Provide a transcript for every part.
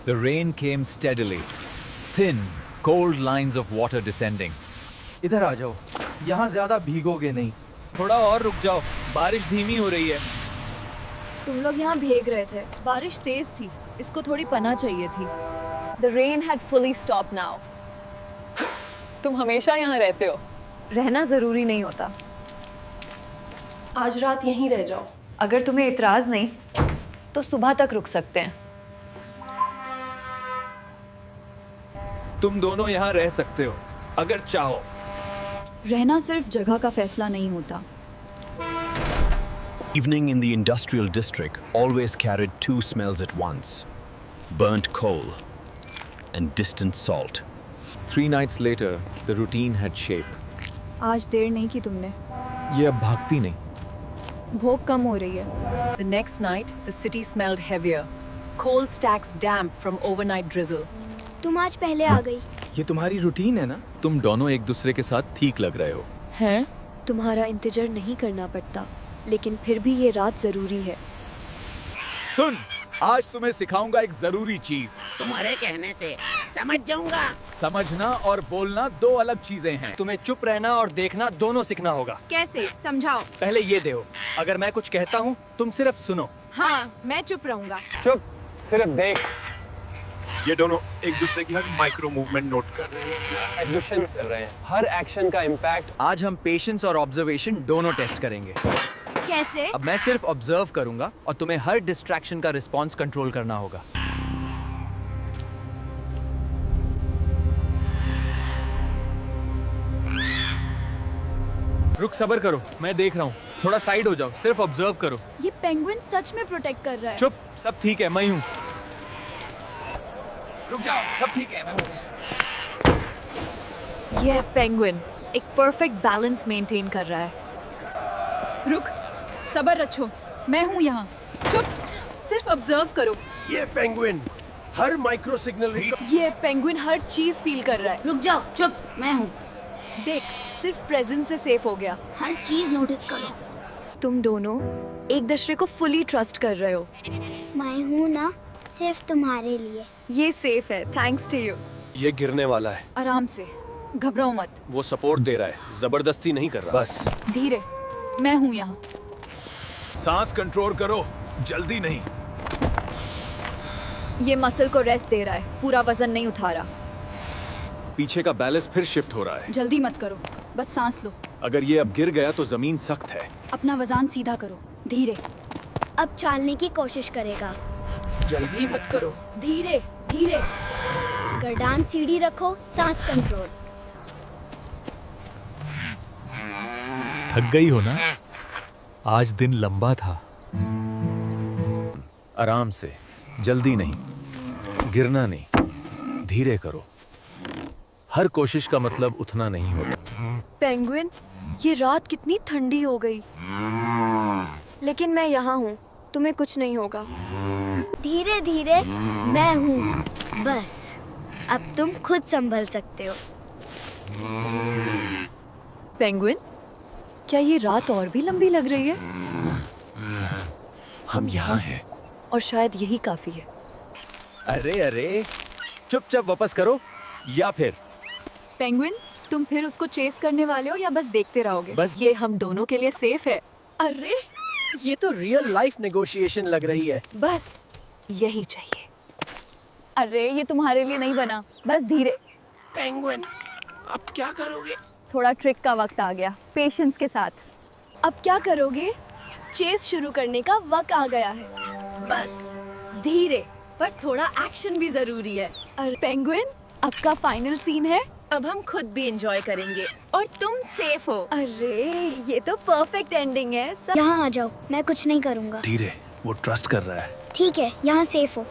The rain came steadily, thin, cold lines of water descending. इधर आ जाओ, यहाँ ज्यादा भीगोगे नहीं। थोड़ा और रुक जाओ, बारिश धीमी हो रही है। तुम लोग यहाँ भीग रहे थे, बारिश तेज थी, इसको थोड़ी पनाह चाहिए थी। The rain had fully stopped now. तुम हमेशा यहाँ रहते हो। रहना जरूरी नहीं होता। आज रात यहीं रह जाओ। अगर तुम्हें इतराज नहीं, तो सुबह तक रुक सकते हैं। तुम दोनों यहाँ रह सकते हो, अगर चाहो। रहना सिर्फ जगह का फैसला नहीं होता। Evening in the industrial district always carried two smells at once: burnt coal and distant salt. 3 nights later, the routine had shape. आज देर नहीं की तुमने, ये अब भागती नहीं। भूख कम हो रही है। The next night, the city smelled heavier. Coal stacks damp from overnight drizzle. तुम आज पहले आ गई। ये तुम्हारी रूटीन है ना? तुम दोनों एक दूसरे के साथ ठीक लग रहे हो। हैं? तुम्हारा इंतजार नहीं करना पड़ता, लेकिन फिर भी ये रात जरूरी है। सुन, आज तुम्हें सिखाऊंगा एक जरूरी चीज। तुम्हारे कहने से समझ जाऊंगा। समझना और बोलना दो अलग चीजें हैं। तुम्हें चुप रहना और देखना दोनों सीखना होगा। कैसे? समझाओ। पहले ये देखो, अगर मैं कुछ कहता हूँ, तुम सिर्फ सुनो। हाँ, मैं चुप रहूंगा। चुप, सिर्फ देख। ये दोनों एक दूसरे की हर माइक्रो मूवमेंट नोट कर रहे हैं। एडमिशन कर रहे हैं, हर एक्शन का इम्पैक्ट। आज हम पेशेंस और ऑब्जर्वेशन दोनों टेस्ट करेंगे। कैसे? अब मैं सिर्फ ऑब्जर्व करूंगा और तुम्हें हर डिस्ट्रैक्शन का रिस्पॉन्स कंट्रोल करना होगा। रुक, सब्र करो, मैं देख रहा हूँ। थोड़ा साइड हो जाओ, सिर्फ ऑब्जर्व करो। ये पेंगुइन सच में प्रोटेक्ट कर रहा है। चुप, सब ठीक है, मैं हूँ। रुक जाओ, सब ठीक है। यह पेंगुइन एक परफेक्ट बैलेंस मेंटेन कर रहा है। रुक, सब्र रखो, मैं हूँ यहाँ। चुप, सिर्फ ऑब्जर्व करो। ये पेंगुइन हर माइक्रो सिग्नल ये पेंगुइन हर चीज फील कर रहा है। रुक जाओ, चुप, मैं हूँ। देख, सिर्फ प्रेजेंस से सेफ हो गया। हर चीज नोटिस करो। तुम दोनों एक दूसरे को फुली ट्रस्ट कर रहे हो। मैं हूँ ना, सिर्फ तुम्हारे लिए। ये सेफ है, थैंक्स टू यू। ये गिरने वाला है। आराम से, घबराओ मत। वो सपोर्ट दे रहा है, जबरदस्ती नहीं कर रहा। बस धीरे, मैं हूँ यहाँ। सांस कंट्रोल करो, जल्दी नहीं। ये मसल को रेस्ट दे रहा है, पूरा वजन नहीं उठा रहा। पीछे का बैलेंस फिर शिफ्ट हो रहा है। जल्दी मत करो, बस सांस लो। अगर ये अब गिर गया तो जमीन सख्त है। अपना वजन सीधा करो, धीरे। अब चालने की कोशिश करेगा। जल्दी मत करो। धीरे धीरे। गर्दान सीधी रखो, सांस कंट्रोल। थक गई हो ना? आज दिन लंबा था। आराम से, जल्दी नहीं, गिरना नहीं, धीरे करो। हर कोशिश का मतलब उतना नहीं होता। पेंगुइन, ये रात कितनी ठंडी हो गई। लेकिन मैं यहाँ हूँ, तुम्हें कुछ नहीं होगा। धीरे धीरे, मैं हूँ। बस, अब तुम खुद संभल सकते हो। पेंगुइन, क्या ये रात और भी लंबी लग रही है? हम यहाँ हैं। और शायद यही काफी है। अरे अरे, चुपचाप वापस करो, या फिर पेंगुइन, तुम फिर उसको चेस करने वाले हो या बस देखते रहोगे? बस ये हम दोनों के लिए सेफ है। अरे, ये तो रियल लाइफ नेगोशिएशन लग रही है। बस यही चाहिए। अरे ये तुम्हारे लिए नहीं बना, बस धीरे। पेंगुइन, अब क्या करोगे? थोड़ा ट्रिक का वक्त आ गया, पेशेंस के साथ। अब क्या करोगे? चेस शुरू करने का वक्त आ गया है। बस धीरे, पर थोड़ा एक्शन भी जरूरी है। अरे पेंगुइन, अब का फाइनल सीन है। अब हम खुद भी एंजॉय करेंगे और तुम सेफ हो। अरे ये तो परफेक्ट एंडिंग है। यहाँ आ जाओ, मैं कुछ नहीं करूँगा। धीरे, वो ट्रस्ट कर रहा है। ठीक है, यहाँ सेफ हो।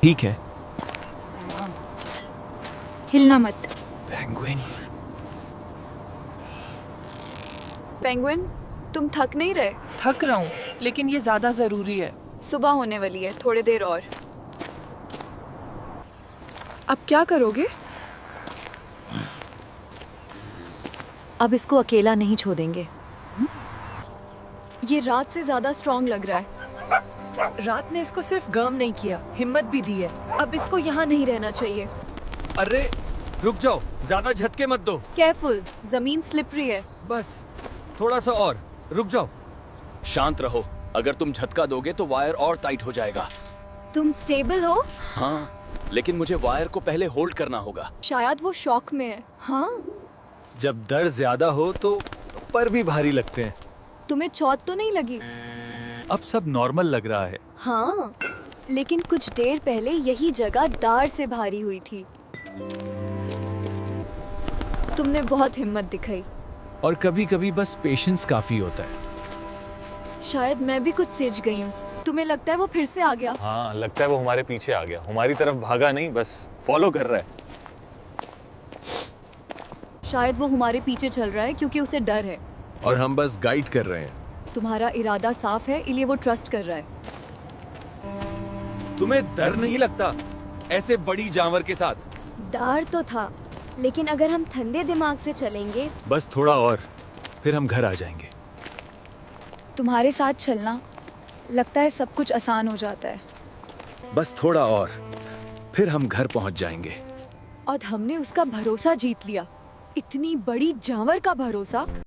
ठीक है। हिलना मत। पेंगुइन, पेंगुइन, तुम थक नहीं रहे? थक रहा हूँ, लेकिन ये ज्यादा जरूरी है। सुबह होने वाली है, थोड़ी देर और। अब क्या करोगे? अब इसको अकेला नहीं छोड़ेंगे। ये रात से ज्यादा स्ट्रॉन्ग लग रहा है। रात ने इसको सिर्फ गर्म नहीं किया, हिम्मत भी दी है। अब इसको यहाँ नहीं रहना चाहिए। अरे रुक जाओ, ज्यादा झटके मत दो। केयरफुल, जमीन स्लिपरी है। बस थोड़ा सा और, रुक जाओ। शांत रहो, अगर तुम झटका दोगे तो वायर और टाइट हो जाएगा। तुम स्टेबल हो? हाँ, लेकिन मुझे वायर को पहले होल्ड करना होगा। शायद वो शॉक में है। हाँ, जब दर्द ज्यादा हो तो पर भी भारी लगते हैं। तुम्हें चोट तो नहीं लगी? अब सब नॉर्मल लग रहा है। हाँ, लेकिन कुछ देर पहले यही जगह दार से भारी हुई थी। तुमने बहुत हिम्मत दिखाई। और कभी कभी बस पेशेंस काफी होता है। शायद मैं भी कुछ सिज गई हूँ। तुम्हें लगता है वो फिर से आ गया? हाँ, लगता है वो हमारे पीछे आ गया। हमारी तरफ भागा नहीं, बस फॉलो कर रहा है। शायद वो हमारे पीछे चल रहा है क्योंकि उसे डर है। और हम बस गाइड कर रहे हैं। तुम्हारा इरादा साफ है, इसलिए वो ट्रस्ट कर रहा है। तुम्हें डर नहीं लगता ऐसे बड़ी जानवर के साथ? डर तो था, लेकिन अगर हम ठंडे दिमाग से चलेंगे। बस थोड़ा और, फिर हम घर आ जाएंगे। तुम्हारे साथ चलना लगता है सब कुछ आसान हो जाता है। बस थोड़ा और, फिर हम घर पहुंच जाएंगे। और हमने उसका भरोसा जीत लिया। इतनी बड़ी जानवर का भरोसा।